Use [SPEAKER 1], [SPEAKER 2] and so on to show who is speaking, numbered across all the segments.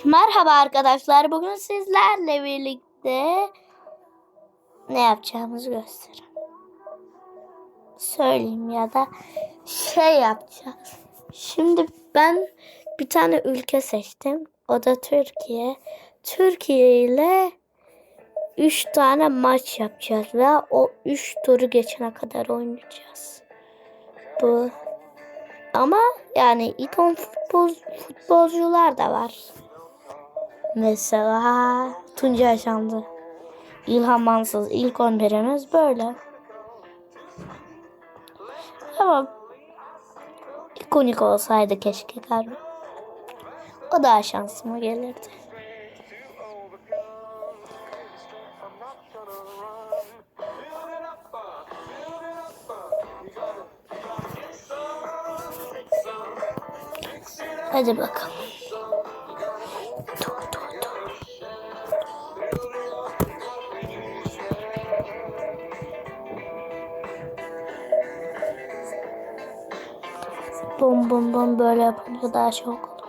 [SPEAKER 1] Merhaba arkadaşlar. Bugün sizlerle birlikte ne yapacağımızı göstereyim. Söyleyeyim ya da yapacağız. Şimdi ben bir tane ülke seçtim. O da Türkiye. Türkiye ile 3 tane maç yapacağız ve o 3 turu geçene kadar oynayacağız. Bu. Ama yani ikon futbolcular da var. Mesela Tuncay Şanlı, İlhan Mansız, ilk 11'imiz böyle. Ama ikonik olsaydı keşke galiba. O daha şansıma gelirdi. Hadi bakalım. Bom bom bom böyle yapınca daha çok olur.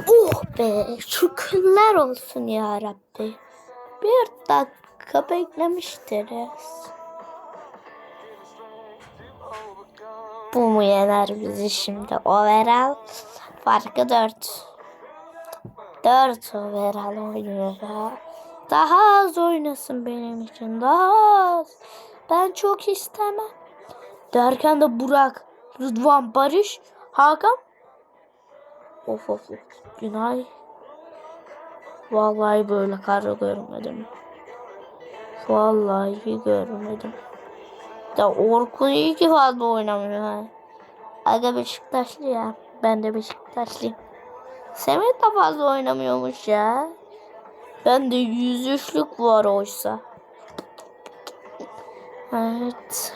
[SPEAKER 1] Oh be, şükürler olsun ya Rabbi. Bir dakika beklemiştiriz. Bu mu yener bizi şimdi? Overall farkı 4. 4 overall oynuyor ya. Daha az oynasın benim için. Daha az. Ben çok istemem. Derken de Burak, Rıdvan, Barış, Hakan. Of. Günay. Vallahi böyle kadro görmedim. Vallahi görmedim. Ya Orkun iyi ki fazla oynamıyor ha. Aga Beşiktaşlı ya. Ben de Beşiktaşlıyım. Semih de fazla oynamıyormuş ya. Ben de 103'lük var oysa. Evet.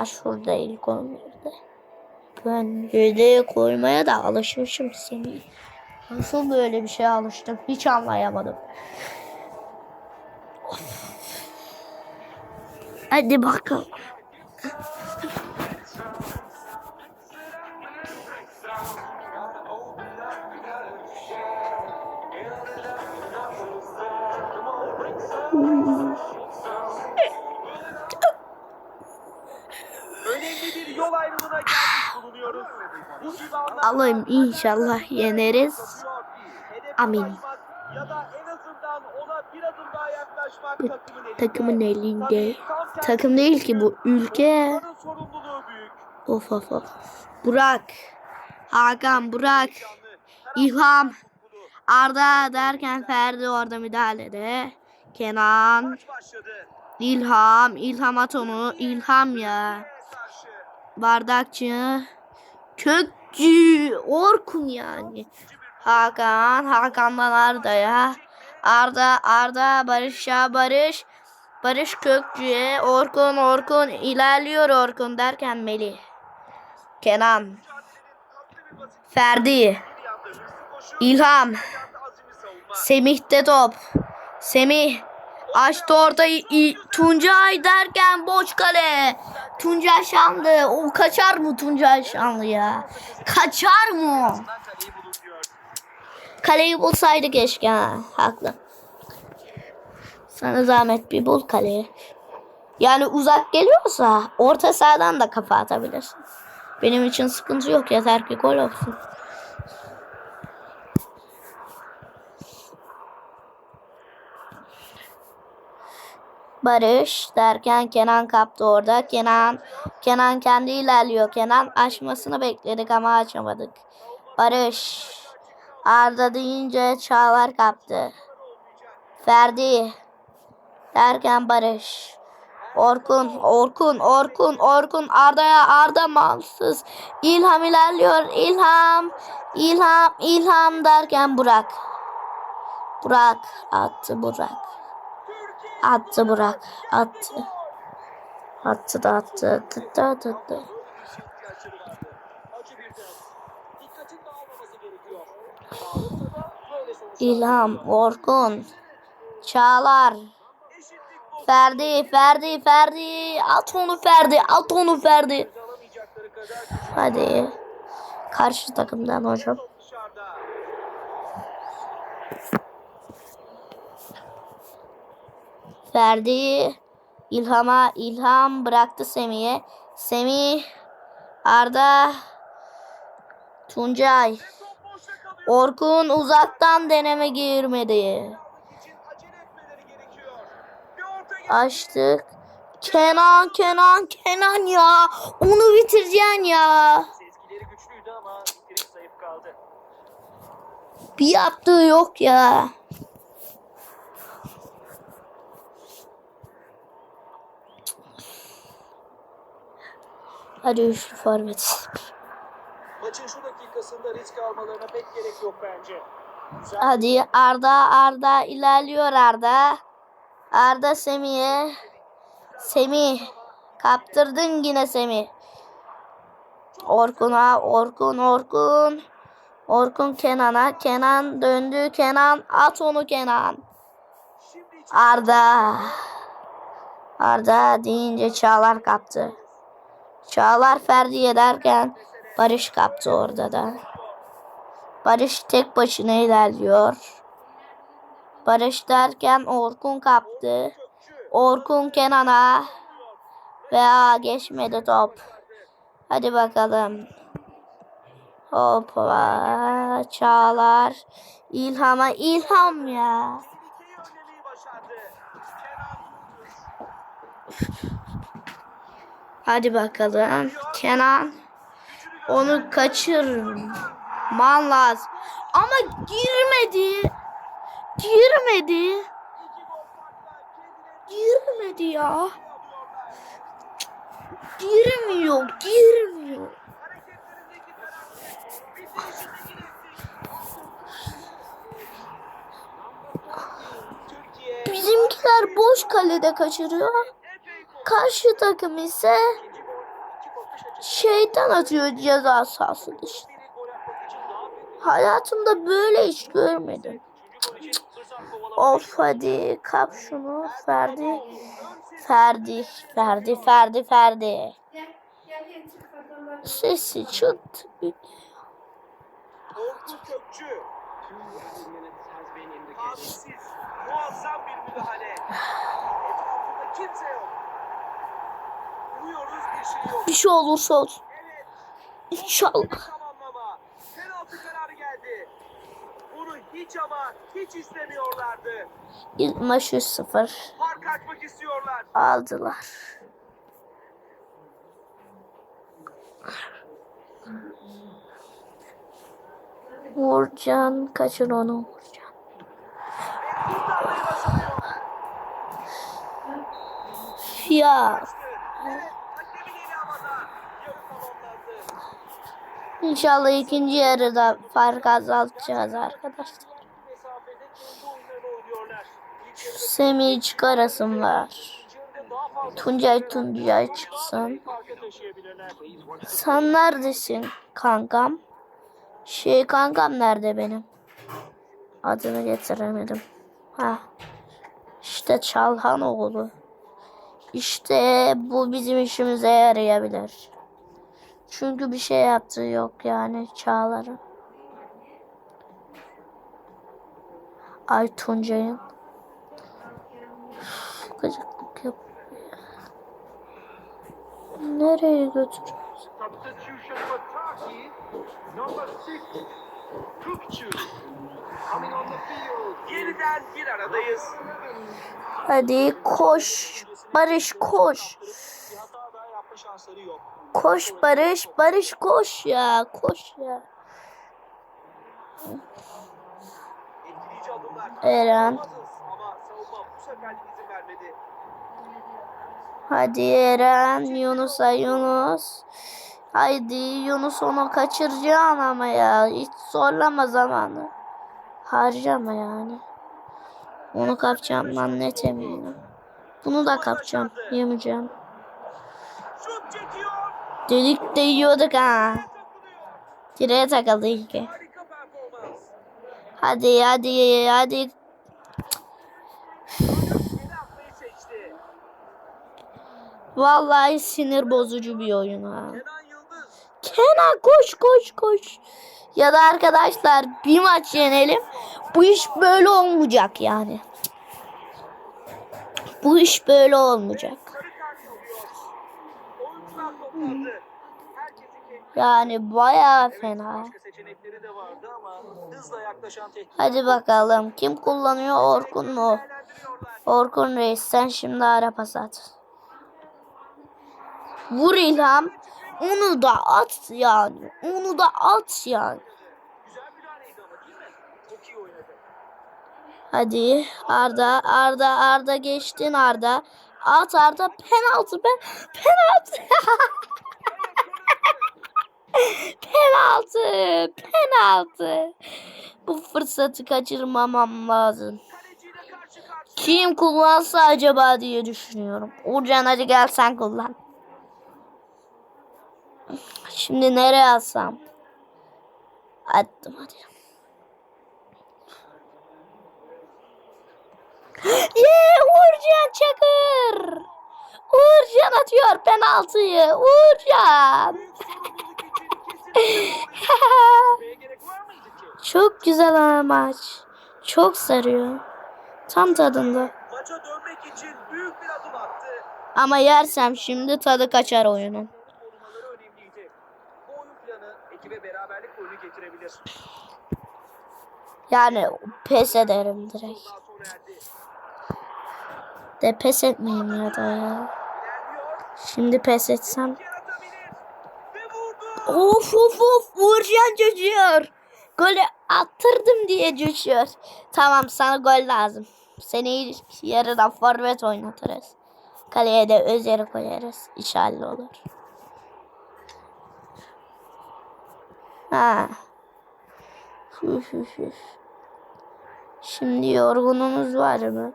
[SPEAKER 1] Şurada ilk 11'de. Ben yedeğe koymaya da alışmışım Semih. Nasıl böyle bir şeye alıştım hiç anlayamadım. Of. Hadi bakalım.
[SPEAKER 2] Önemli bir yol ayrımına gelmiş bulunuyoruz.
[SPEAKER 1] Allah'ım inşallah yeneriz. Amin.
[SPEAKER 2] Ya da en azından ona bir adım daha yaklaşmak
[SPEAKER 1] takımın elinde. Takım değil ki bu ülke. Of. Burak, Hakan, Burak, İlham, Arda derken Ferdi orada müdahalede. Kenan, İlham at onu. İlham ya. Bardakçı, Kökçü, Orkun yani. Hakan'dan Arda'ya. Arda, Barış Kökçü'ye. Orkun ilerliyor Orkun derken Melih. Kenan. Ferdi. İlham. Semih'te top. Semih. Açtı ortayı. Tuncay derken boş kale. Tuncay Şanlı. O kaçar mı Tuncay Şanlı ya? Kaçar mı? Kaleyi bulsaydı keşke ha. Haklı. Sana zahmet bir bul kaleyi. Yani uzak geliyorsa orta sahadan da kafa atabilirsin. Benim için sıkıntı yok. Yeter ki gol olsun. Barış derken Kenan kaptı orada. Kenan kendi ilerliyor. Kenan açmasını bekledik ama açamadık. Barış. Arda deyince Çağlar kaptı. Ferdi derken Barış. Orkun Arda mamsız. İlham ilerliyor. İlham derken Burak attı. Attı. İlham, Orkun, Çağlar,
[SPEAKER 2] Eşitlik bozuldu.
[SPEAKER 1] Ferdi. At onu Ferdi.
[SPEAKER 2] Alamayacakları kadar
[SPEAKER 1] Hadi. Karşı takımdan hocam.
[SPEAKER 2] top dışarıda.
[SPEAKER 1] Ferdi. İlham bıraktı Semih'e. Semih. Arda. Tuncay.
[SPEAKER 2] Top boşta kalıyor.
[SPEAKER 1] Orkun uzaktan deneme girmedi.
[SPEAKER 2] için acele etmeleri gerekiyor. Bir orta geldi.
[SPEAKER 1] Açtık. Kenan ya. Onu bitireceksin ya.
[SPEAKER 2] Sezgileri güçlüydü ama bitiriş zayıf kaldı.
[SPEAKER 1] Bir yaptığı yok ya. Hadi üçlü forvet.
[SPEAKER 2] Maçın şu dakikasında risk almalarına pek gerek yok bence. Güzel.
[SPEAKER 1] Hadi Arda ilerliyor Arda. Arda Semih'e. Semih. Kaptırdın yine Semih. Orkun'a. Orkun Kenan'a. Kenan döndü. Kenan at onu Kenan.
[SPEAKER 2] Şimdi
[SPEAKER 1] Arda deyince Çağlar kaptı. Çağlar Ferdi'ye derken Barış kaptı orada da. Barış tek başına ilerliyor. Barış derken Orkun kaptı. Orkun Kenan'a. Veya geçmedi top. Hadi bakalım. Hoppa. Çağlar. İlham ya.
[SPEAKER 2] tehlikeyi önlemeyi başardı.
[SPEAKER 1] Hadi bakalım. Kenan. Onu kaçırman lazım. Ama girmedi. Girmedi ya. Girmiyor.
[SPEAKER 2] Hareketlerindeki kararlılık, bitirişindeki netlik. Türkiye
[SPEAKER 1] Bizimkiler boş kalede kaçırıyor.
[SPEAKER 2] epey gol.
[SPEAKER 1] Karşı takım ise
[SPEAKER 2] İkinci gol, iki bakış açısı.
[SPEAKER 1] şeytan atıyor ceza sahası dışında.
[SPEAKER 2] Biri gol atmak için daha büyük.
[SPEAKER 1] Hayatımda böyle hiç görmedim.
[SPEAKER 2] Üçüncü gol için fırsat kovalamak.
[SPEAKER 1] Of hadi kap şunu Ferdi. Sesi çıktı.
[SPEAKER 2] Orkun Kökçü. Tahminsiz, muazzam bir müdahale. Etrafında kimse yok. Umuyoruz bir şey yok.
[SPEAKER 1] Bir şey olursa olsun.
[SPEAKER 2] Evet,
[SPEAKER 1] İnşallah.
[SPEAKER 2] tamamlama. Penaltı kararı geldi. Bunu hiç istemiyorlardı.
[SPEAKER 1] İlk maç 3-0
[SPEAKER 2] Fark açmak istiyorlar.
[SPEAKER 1] aldılar. Uğurcan kaçır onu Uğurcan.
[SPEAKER 2] Kurtarmayı başarıyor.
[SPEAKER 1] Ya
[SPEAKER 2] Evet, hakemin eli havada. Yarı tamamlandı.
[SPEAKER 1] inşallah ikinci yarıda fark azaltacağız arkadaşlar.
[SPEAKER 2] Mesafede kendi oyunlarını oynuyorlar. İlk yarıda
[SPEAKER 1] Semih çıkarasım var.
[SPEAKER 2] ikinci yarıda daha fazla
[SPEAKER 1] Tuncay çıksın.
[SPEAKER 2] farka taşıyabilirler.
[SPEAKER 1] Sen neredesin kankam? Kankam nerede benim? Adını getiremedim. Ha. İşte Çalhanoğlu. İşte bu bizim işimize yarayabilir. Çünkü bir şey yaptığı yok yani Çağlar'ın. Ay Tuncay'ın. Gıcıklık yap. Nereye götürüyorsun?
[SPEAKER 2] Substitution for Turkey, number 6, Kukçu. Coming on the field. Yeniden bir aradayız.
[SPEAKER 1] Hadi koş. Barış koş.
[SPEAKER 2] Bir hata daha yapma şansları yok.
[SPEAKER 1] Koş Barış. Barış koş ya. Koş ya.
[SPEAKER 2] Etkileyici adımlar.
[SPEAKER 1] Eren.
[SPEAKER 2] Ama savunma bu seferlik izin vermedi.
[SPEAKER 1] Hadi Eren. Yunus. Haydi Yunus onu kaçıracaksın ama ya. Hiç zorlama zamanı. Harcama yani. Onu kapacağım lan net eminim. Bunu da kapacağım. Yemeyeceğim.
[SPEAKER 2] Şut çekiyor.
[SPEAKER 1] Dedik de yiyorduk ha.
[SPEAKER 2] Takılıyor.
[SPEAKER 1] Direğe takıldı ilk.
[SPEAKER 2] Harika performans.
[SPEAKER 1] Hadi hadi hadi.
[SPEAKER 2] Yeni atmayı seçti.
[SPEAKER 1] Vallahi sinir bozucu bir oyun ha.
[SPEAKER 2] Kenan Yıldız.
[SPEAKER 1] Kenan koş koş koş. Ya da arkadaşlar bir maç yenelim. Bu iş böyle olmayacak yani. Bu iş böyle olmayacak.
[SPEAKER 2] Sarı kart alıyor. Oyuncular toplandı. Herkesin kendi
[SPEAKER 1] Yani bayağı fena.
[SPEAKER 2] başka seçenekleri de vardı ama hızla yaklaşan tehdit.
[SPEAKER 1] Hadi bakalım. Kim kullanıyor? Orkun mu?
[SPEAKER 2] Değerlendiriyorlar.
[SPEAKER 1] Orkun Reis sen şimdi ara pas at. Vur İlham. Onu da at yani. Onu da at yani.
[SPEAKER 2] Güzel müdahaleydi ama değil mi? Çok iyi oynadı.
[SPEAKER 1] Hadi Arda geçtin Arda. At Arda penaltı be. Penaltı. Penaltı. Bu fırsatı kaçırmamam lazım.
[SPEAKER 2] Kaleciyle karşı karşıya.
[SPEAKER 1] Kim kullansa acaba diye düşünüyorum. Uğurcan hadi gel sen kullan. Şimdi nereye atsam? Attım hadi. Uğurcan Çakır. Uğurcan atıyor penaltıyı. Uğurcan.
[SPEAKER 2] Buraya gerek var mıydı ki?
[SPEAKER 1] Çok güzel maç. Çok sarıyor. Tam tadında.
[SPEAKER 2] Maça dönmek için büyük bir adım attı.
[SPEAKER 1] Ama yersem şimdi tadı kaçar oyunun.
[SPEAKER 2] Korumaları önemliydi. Bu oyun planı ekibe beraberlik oyunu getirebilir.
[SPEAKER 1] Yani pes ederim direkt.
[SPEAKER 2] Daha sonra erdi.
[SPEAKER 1] De pes etmeyeyim ya da ya.
[SPEAKER 2] İlerliyor.
[SPEAKER 1] Şimdi pes etsem.
[SPEAKER 2] Yaratabilir. Ve vurdu.
[SPEAKER 1] Of Uğurcan coşuyor. Golü attırdım diye coşuyor. Tamam sana gol lazım. Seni yarıdan forvet oynatırız. Kaleye de Özer'i koyarız. İnşallah olur. Ha. Şimdi yorgunumuz var mı?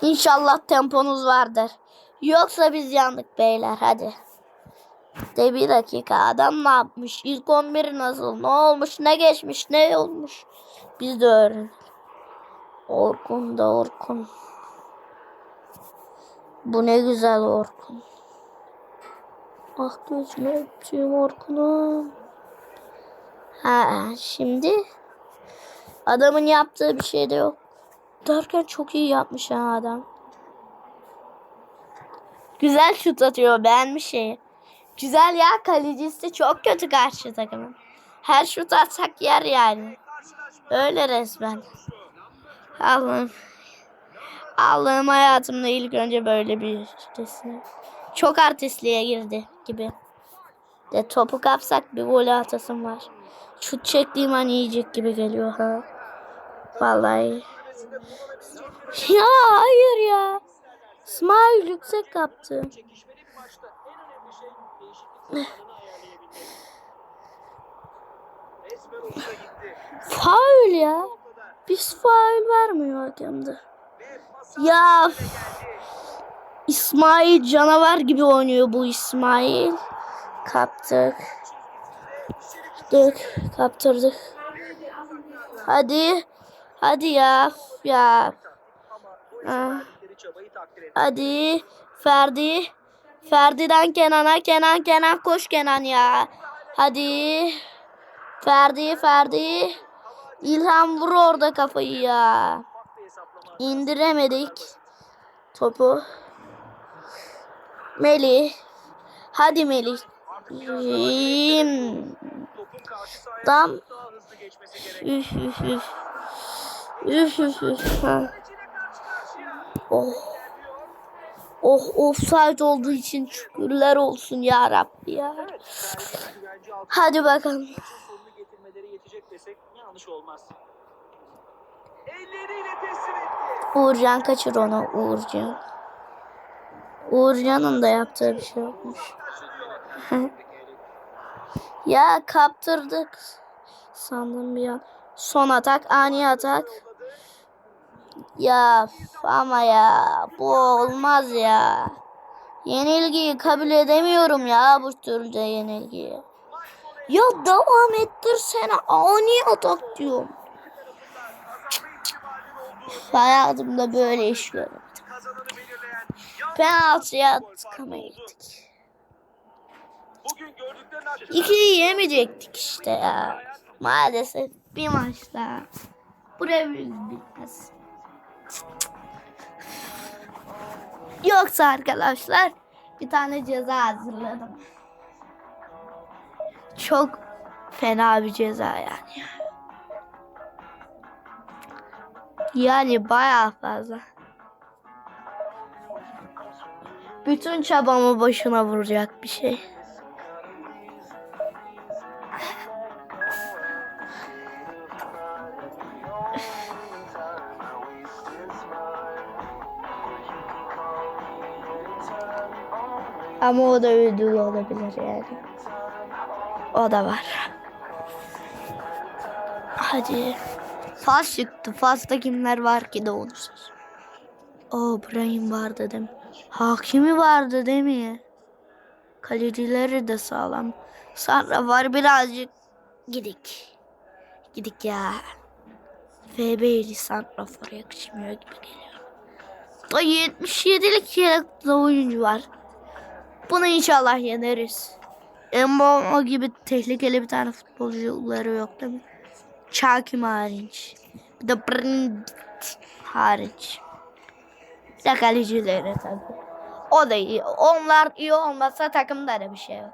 [SPEAKER 1] İnşallah temponuz vardır. Yoksa biz yandık beyler hadi. De bir dakika adam ne yapmış? İlk 11 nasıl? Ne olmuş? Ne geçmiş? Ne olmuş? Biz de öğrenelim. Orkun. Bu ne güzel Orkun. Ah gözünü öptüğüm Orkun'um. Ha şimdi adamın yaptığı bir şey de yok. Derken çok iyi yapmış ha adam. Güzel şut atıyor beğenmiş şeyi. Güzel ya kalecisi çok kötü karşı takımın. Her şut atsak yer yani. Öyle resmen. Allah'ım hayatımda ilk önce böyle bir resim. Çok artistliğe girdi gibi. De topu kapsak bir gol atasım var. Şut çektiğim an yiyecek gibi geliyor ha. Vallahi. Ya hayır ya. İsmail yüksek kaptı.
[SPEAKER 2] Çekişmeli bir maçta en önemli şey değişiklik zamanını ayarlayabilmek. Resmen hoşuna gitti.
[SPEAKER 1] Faul ya. Biz faul vermiyor hakemde.
[SPEAKER 2] Ve pası
[SPEAKER 1] Ya
[SPEAKER 2] geldi.
[SPEAKER 1] İsmail canavar gibi oynuyor bu İsmail. Kaptık. Kaptırdık. Hadi. Hadi ya. Ya.
[SPEAKER 2] Ama o çabayı takdir etti.
[SPEAKER 1] Hadi. Ferdi'den Kenan koş Kenan ya. Hadi. Ferdi. İlhan vur orada kafayı ya.
[SPEAKER 2] Ufak bir hesaplama.
[SPEAKER 1] İndiremedik topu. Melih. Hadi Melih.
[SPEAKER 2] Topun karşı sahaya
[SPEAKER 1] Tam.
[SPEAKER 2] daha hızlı geçmesi gerek.
[SPEAKER 1] Üf. Ha.
[SPEAKER 2] Kaleciyle karşı karşıya.
[SPEAKER 1] Oh. Offside olduğu için şükürler olsun ya Rabbi ya.
[SPEAKER 2] Evet, belki güvence altı
[SPEAKER 1] Hadi bakalım.
[SPEAKER 2] sonunu getirmeleri yetecek desek yanlış olmaz. Elleriyle teslim etti.
[SPEAKER 1] Uğurcan kaçır onu Uğurcan. Uğurcan'ın da yaptığı bir şey yokmuş. Ya kaptırdık. Sandım bir an. Son atak, ani atak. Ya ama ya bu olmaz ya. Yenilgiyi kabul edemiyorum ya bu türlü yenilgiyi. Ya devam ettirsene. Ani atak diyorum. Hayatımda böyle iş görmedim.
[SPEAKER 2] Kazananı belirleyen yan
[SPEAKER 1] Penaltıya tıkamaya gittik.
[SPEAKER 2] bugün gördüklerin hakkında
[SPEAKER 1] 2'yi yemeyecektik işte ya. Maalesef bir maçta. Buraya bitmez. Yoksa arkadaşlar bir tane ceza hazırladım. Çok fena bir ceza yani. Yani bayağı fazla. Bütün çabamı başına vuracak bir şey. Ama o da ödül olabilir yani. O da var. Hadi. Fas çıktı. Fas'ta kimler var ki de onu sor. Brahim vardı değil mi? Hakimi vardı değil mi? Kalecileri de sağlam. Sonra var birazcık gidik. Gidik ya. FB'li santrafor yakışmıyor gibi geliyor. Da 77'lik yedekli oyuncu var. Bunu inşallah yeneriz. Mboma gibi tehlikeli bir tane futbolcuları yok değil mi? Çakim hariç. Bir de Brand hariç. Bir de kalecileri tabii. O da iyi. Onlar iyi olmasa takımda da bir şey yok.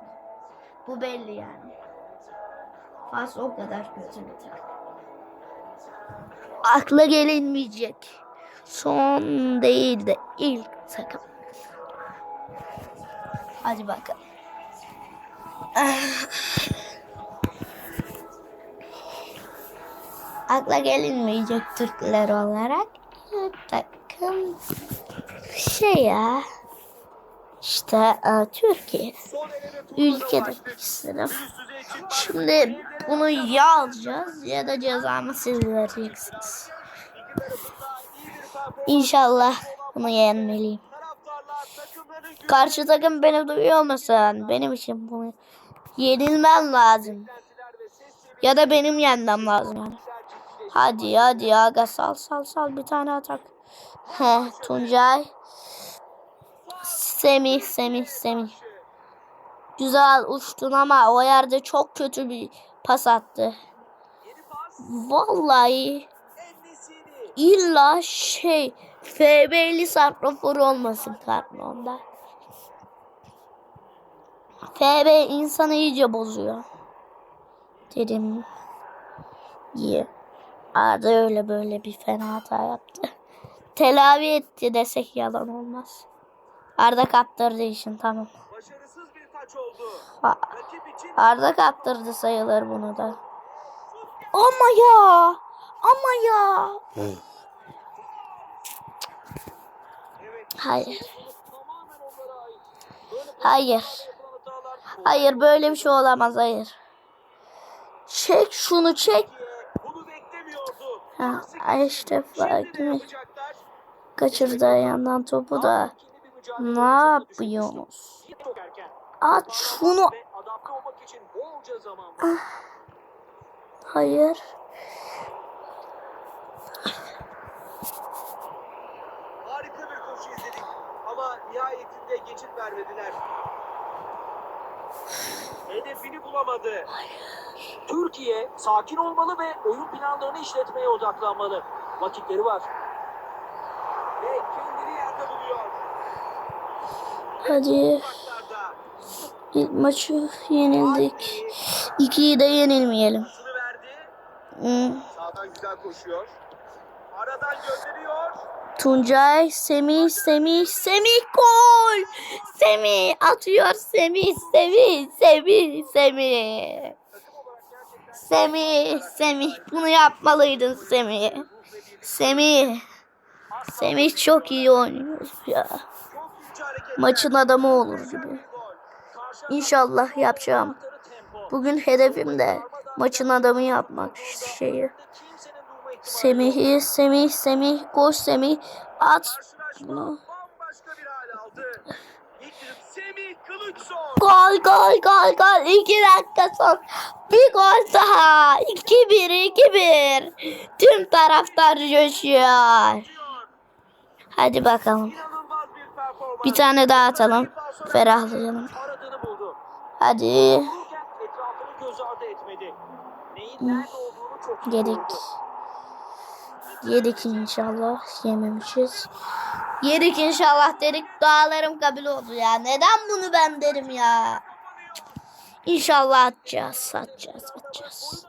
[SPEAKER 1] Bu belli yani. Fas o kadar kötü bir takım. Akla gelinmeyecek. Son değil de ilk takım. Hadi bakalım. Akla gelinmeyecek Türkler olarak ilk takım ya işte Türkiye ülke demek istedim. Şimdi bunu ya alacağız ya da cezamı siz vereceksiniz. İnşallah bunu yenmeliyim. Karşı takım beni duyuyor musun? Benim için bunu yenilmem lazım. Ya da benim yenmem lazım yani. Hadi aga sal bir tane atak. Tuncay. Semih. Güzel uçtun ama o yerde çok kötü bir pas attı. Vallahi illa FB'li santrafor olmasın kartında. FB insanı iyice bozuyor. Dedim. İyi. Arda öyle böyle bir fena hata yaptı. Telavi etti desek yalan olmaz. Arda kaptırdı işin tamam.
[SPEAKER 2] başarısız bir taç oldu.
[SPEAKER 1] Arda kaptırdı sayılır bunu da. Ama ya. Hayır böyle bir şey olamaz hayır. Çek şunu çek.
[SPEAKER 2] Bunu beklemiyordu.
[SPEAKER 1] İşte Fakir kaçırdı yandan topu da. Ne yapıyorsunuz? At şunu. Hayır.
[SPEAKER 2] Harika bir koşu izledik ama nihayetinde geçit vermediler. Hedefini bulamadı. Türkiye sakin olmalı ve oyun planlarını işletmeye odaklanmalı. Vakitleri var. Ve kendini yerde buluyor.
[SPEAKER 1] Hadi. İlk maçı yenildik. 2'yi de yenilmeyelim.
[SPEAKER 2] Sağdan güzel koşuyor. Aradan gönderiyor.
[SPEAKER 1] Tuncay, Semih gol. Semih atıyor. Semih bunu yapmalıydın Semih çok iyi oynuyor ya. Maçın adamı olur gibi. İnşallah yapacağım. Bugün hedefim de maçın adamı yapmak şeyi. Semih, koş Semih, at bunu.
[SPEAKER 2] Semih kılıç Son.
[SPEAKER 1] Gol gol gol gol. 2 dakika son. Bir gol daha. 2-1 2-1. Tüm taraftar coşuyor. Hadi bakalım.
[SPEAKER 2] İnanılmaz bir performans.
[SPEAKER 1] Bir tane daha atalım. Ferahlayalım.
[SPEAKER 2] Aradığını buldu.
[SPEAKER 1] Hadi.
[SPEAKER 2] Vururken etrafını göz ardı etmedi. Neyin nerede olduğunu çok iyi
[SPEAKER 1] Yedik.
[SPEAKER 2] buldu.
[SPEAKER 1] Yedik inşallah. Yememişiz. Yedik inşallah dedik. Dualarım kabul oldu ya. Neden bunu ben derim ya? İnşallah atacağız. Atacağız. Atacağız.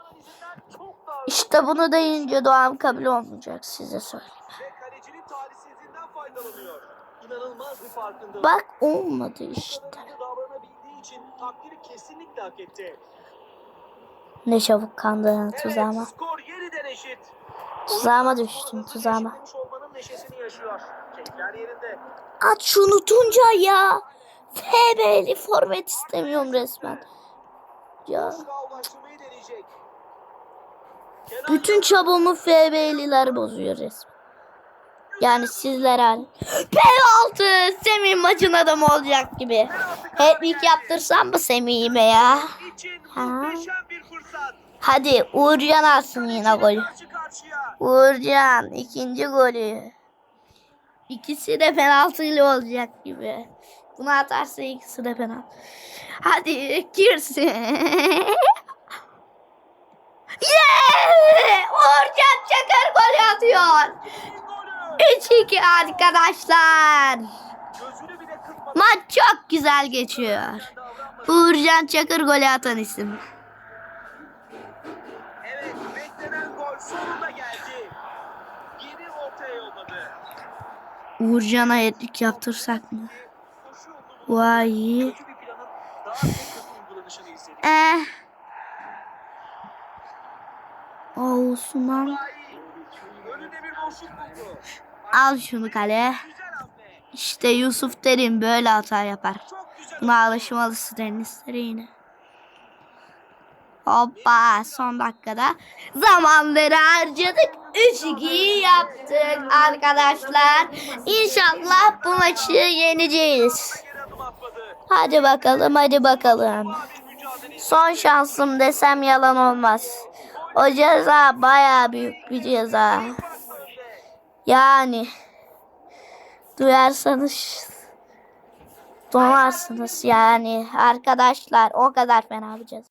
[SPEAKER 1] İşte bunu deyince duam kabul olmayacak. Size söyleyeyim.
[SPEAKER 2] Ve kalecinin talihsizliğinden faydalanıyor. İnanılmaz bir farkındalık.
[SPEAKER 1] Bak olmadı işte.
[SPEAKER 2] Davranabildiği için takdiri kesinlikle hak etti.
[SPEAKER 1] Ne çabuk kandığın
[SPEAKER 2] Evet,
[SPEAKER 1] tuzağıma.
[SPEAKER 2] skor yeniden eşit.
[SPEAKER 1] Tuzağıma düştüm. Tuzağıma.
[SPEAKER 2] Yaşamış olmanın neşesini yaşıyor. Keyifler yerinde.
[SPEAKER 1] At şunu Tuncay ya. FB'li forvet istemiyorum resmen. Ya.
[SPEAKER 2] Boşluğa ulaştırmayı deneyecek.
[SPEAKER 1] Bütün çabamı FB'liler bozuyor resmen. Yani sizler hal. Penaltı. Semih maçın adamı olacak gibi. Hat-trick yaptırsam mı Semih'ime ya?
[SPEAKER 2] İçin
[SPEAKER 1] Ha.
[SPEAKER 2] muhteşem bir fırsat.
[SPEAKER 1] Hadi Uğurcan alsın yine golü.
[SPEAKER 2] Karşı karşıya.
[SPEAKER 1] Uğurcan ikinci golü. İkisi de penaltıyla olacak gibi. Bunu atarsa ikisi de penaltı. Hadi girsin. Yeah! Uğurcan Çakır golü atıyor.
[SPEAKER 2] Golü.
[SPEAKER 1] 3-2 arkadaşlar.
[SPEAKER 2] Gözünü bile kırpmadan
[SPEAKER 1] Maç çok güzel geçiyor.
[SPEAKER 2] davranmadı.
[SPEAKER 1] Uğurcan Çakır golü atan isim.
[SPEAKER 2] Evet, beklenen gol sonunda geldi. Geri ortaya yolladı.
[SPEAKER 1] Uğurcan'a hat-trick yaptırsak mı?
[SPEAKER 2] Koşu yolunu
[SPEAKER 1] Vay.
[SPEAKER 2] kötü bir planın daha tek kötü uygulanışını izledik.
[SPEAKER 1] Osman.
[SPEAKER 2] Vay. Önünde bir boşluk buldu.
[SPEAKER 1] Al şunu kale.
[SPEAKER 2] Güzel hamle.
[SPEAKER 1] İşte Yusuf Derin böyle hata yapar.
[SPEAKER 2] Çok güzel.
[SPEAKER 1] Buna alışmalısın tenisleri yine. Hoppa son dakikada zamanları harcadık. 3-2 yaptık arkadaşlar. İnşallah bu maçı yeneceğiz.
[SPEAKER 2] Geri adım atmadı.
[SPEAKER 1] Hadi bakalım hadi bakalım.
[SPEAKER 2] Bir mücadele.
[SPEAKER 1] Son şansım desem yalan olmaz. O ceza baya büyük bir ceza. Yani duyarsanız donarsınız yani arkadaşlar o kadar fena bir ceza.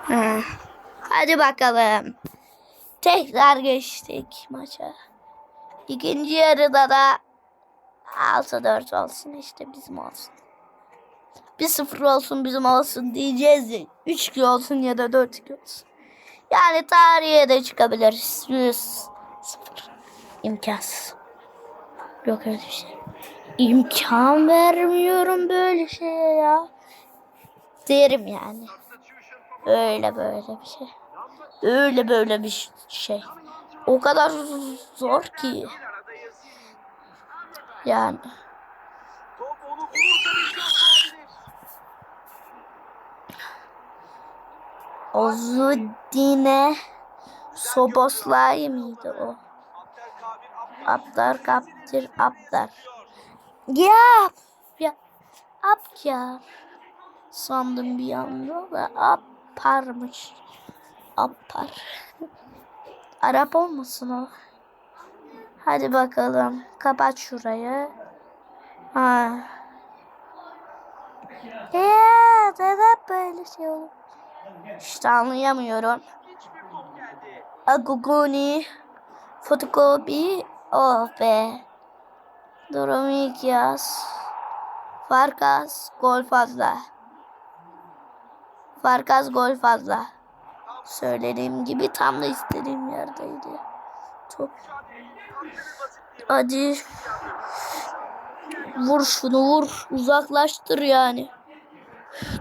[SPEAKER 1] Ha. Hadi bakalım. Tekrar geçtik maça. İkinci yarıda da 6-4 olsun işte bizim olsun. 1-0 olsun bizim olsun diyeceğiz ya. 3-2 olsun ya da 4-2 olsun. Yani tarihe de çıkabiliriz. 100-0. İmkansız. Yok öyle bir şey. İmkan vermiyorum böyle şeye ya. Derim yani. Öyle böyle bir şey. Öyle böyle bir şey. O kadar zor ki. Yani.
[SPEAKER 2] Top onu bulursa bir şans olabilir.
[SPEAKER 1] Ozudine Soboslay mıydı o? Abdar Kaptir Abdar. Ya. Ya. Abkar. Sandım bir anda da Aparmış. Apar. Arap olmasın o. Hadi bakalım. Kapat şurayı. Ha. Ya neden böyle şey olur? İşte anlayamıyorum.
[SPEAKER 2] Hiçbir top geldi.
[SPEAKER 1] Aguguni. Fotokopi. Oh be. Durum ilk yaz. Farkas. Gol fazla. Farkas gol fazla. Söylediğim gibi tam da istediğim yerdeydi. Top. Hadi. Vur şunu vur. Uzaklaştır yani.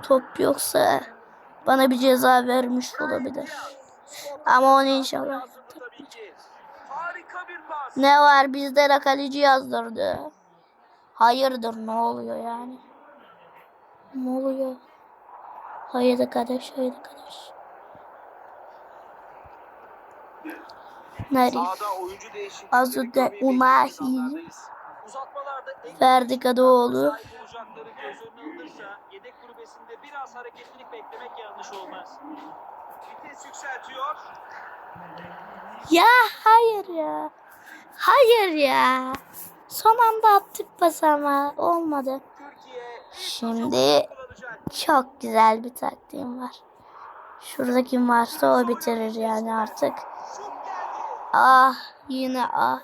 [SPEAKER 1] Top yoksa bana bir ceza vermiş olabilir. Ama onu inşallah.
[SPEAKER 2] Harika bir pas.
[SPEAKER 1] Ne var bizde de kaleci yazdırdı. Hayırdır ne oluyor yani? Ne oluyor? Hayır arkadaş, hayır arkadaş. Nereye?
[SPEAKER 2] Sahada oyuncu değişikliği
[SPEAKER 1] Azude Unahi,
[SPEAKER 2] uzatmalarda
[SPEAKER 1] Ferdi Kadıoğlu.
[SPEAKER 2] sahip olacakları göz önüne alınırsa yedek kulübesinde biraz hareketlilik beklemek yanlış olmaz. Vites yükseltiyor.
[SPEAKER 1] Ya hayır ya. Hayır ya. Son anda attık pas ama olmadı.
[SPEAKER 2] Türkiye
[SPEAKER 1] Şimdi çok güzel bir taktiğim var. Şurada kim varsa o bitirir yani artık.
[SPEAKER 2] şut geldi.
[SPEAKER 1] Ah yine ah.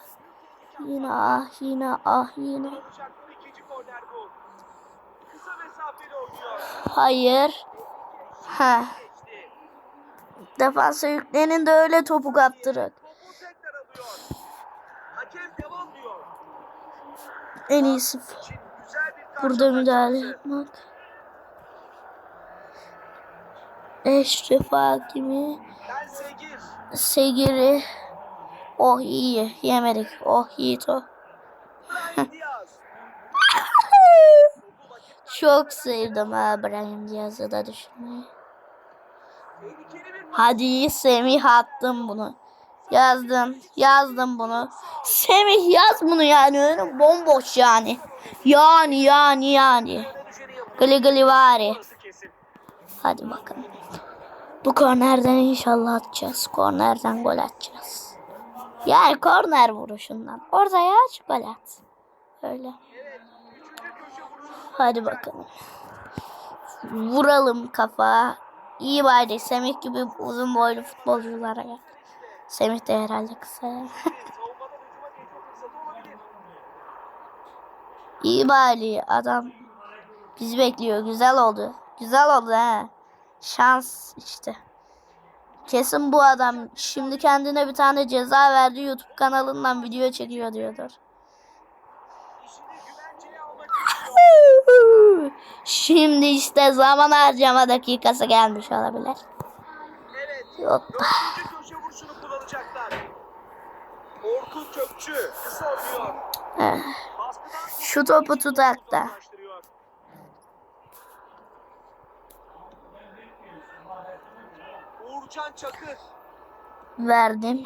[SPEAKER 1] Yine ah yine ah yine.
[SPEAKER 2] Kullanacakları ikinci korner bu. Kısa mesafeli oynuyor.
[SPEAKER 1] Hayır. Ha.
[SPEAKER 2] Geçti.
[SPEAKER 1] Defansa yüklenin de öyle topu kaptırın.
[SPEAKER 2] Topu tekrar alıyor. Hakem devam diyor.
[SPEAKER 1] En iyisi
[SPEAKER 2] İçin güzel bir
[SPEAKER 1] burada
[SPEAKER 2] karşılaşma
[SPEAKER 1] müdahale
[SPEAKER 2] şansı.
[SPEAKER 1] yapmak. Eşref Hakimi.
[SPEAKER 2] Ben Segir.
[SPEAKER 1] Segiri. Oh iyi. Yemedik. Oh yiğit o.
[SPEAKER 2] Brahim Diaz.
[SPEAKER 1] Çok sevdim ha Brahim Diaz'ı da düşünmeyi.
[SPEAKER 2] Tehlikeli bir
[SPEAKER 1] Hadi Semih attım bunu. Yazdım bunu. Semih yaz bunu yani önüm bomboş yani. Yani.
[SPEAKER 2] tane düşeni yapıyor.
[SPEAKER 1] Gli gli vari.
[SPEAKER 2] Orası kesin.
[SPEAKER 1] Hadi bakalım. Bu kornerden inşallah atacağız. Kornerden gol atacağız. Yani korner vuruşundan. Ortaya aç gol at. Öyle.
[SPEAKER 2] Evet. Üçüncü köşe vuruşu.
[SPEAKER 1] Hadi bakalım. Vuralım kafa. İyi bari Semih gibi uzun boylu futbolculara gel. Semih de herhalde kısa.
[SPEAKER 2] Savunmadan hücuma geçme fırsatı olabilir.
[SPEAKER 1] İyi bari adam bizi bekliyor. Güzel oldu. Güzel oldu he. Şans işte. Kesin bu adam şimdi kendine bir tane ceza verdi. YouTube kanalından video çekiyor diyordur.
[SPEAKER 2] İşini güvenceye almak istiyor.
[SPEAKER 1] Şimdi işte zaman harcama dakikası gelmiş olabilir.
[SPEAKER 2] Evet.
[SPEAKER 1] Yok.
[SPEAKER 2] Dördüncü köşe vuruşunu kullanacaklar. Orkun Kökçü kısa oynuyor.
[SPEAKER 1] Eh,
[SPEAKER 2] Baskıdan
[SPEAKER 1] Şu topu tutak da.
[SPEAKER 2] uzaklaştırıyor. Uğurcan Çakır.
[SPEAKER 1] Verdim.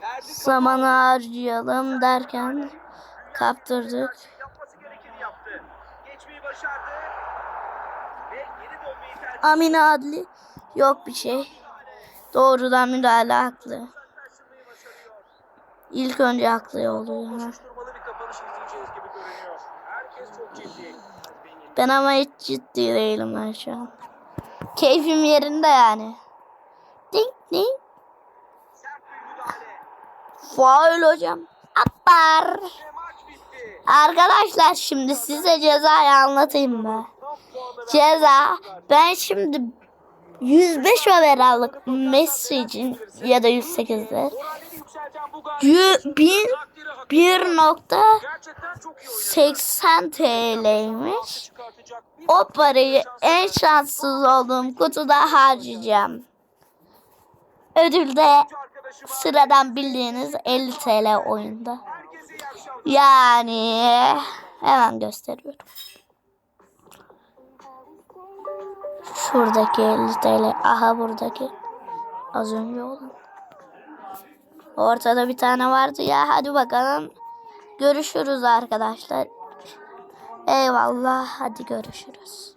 [SPEAKER 2] Ferdi
[SPEAKER 1] Zamanı
[SPEAKER 2] Kadıoğlu.
[SPEAKER 1] harcayalım derken kaptırdık.
[SPEAKER 2] Yapması gerekeni yaptı. Geçmeyi başardı. Ve geri dönmeyi tercih
[SPEAKER 1] Amine Adli yok bir şey. Doğrudan müdahale haklı.
[SPEAKER 2] uzaklaştırmayı başarıyor.
[SPEAKER 1] İlk önce haklı oluyor.
[SPEAKER 2] Koşuşturmalı bir kapanış izleyeceğiz gibi görünüyor. Herkes çok ciddi.
[SPEAKER 1] Ben ama hiç ciddi değilim ben şu an. Keyfim yerinde yani. Ding ding.
[SPEAKER 2] Sert bir müdahale.
[SPEAKER 1] Faul hocam. Atlar.
[SPEAKER 2] Ve maç bitti.
[SPEAKER 1] Arkadaşlar şimdi size cezayı anlatayım mı?
[SPEAKER 2] Tam puanı
[SPEAKER 1] Ceza ben şimdi 105 overall'lık Messi için ya da 108'de
[SPEAKER 2] moralini yükselten bu galibiyet takdiri hak ediyor.
[SPEAKER 1] 1.80
[SPEAKER 2] Gerçekten çok iyi oynadı.
[SPEAKER 1] TL'ymiş.
[SPEAKER 2] Çıkartacak bir
[SPEAKER 1] O parayı en şanssız olduğum kutuda harcayacağım. Ödül de
[SPEAKER 2] arkadaşıma
[SPEAKER 1] sıradan bildiğiniz 50 TL oyunda.
[SPEAKER 2] herkese iyi akşamlar.
[SPEAKER 1] Yani hemen gösteriyorum. Şuradaki 50 TL. Aha buradaki. Az önce olan. Ortada bir tane vardı ya. Hadi bakalım. Görüşürüz arkadaşlar. Eyvallah. Hadi görüşürüz.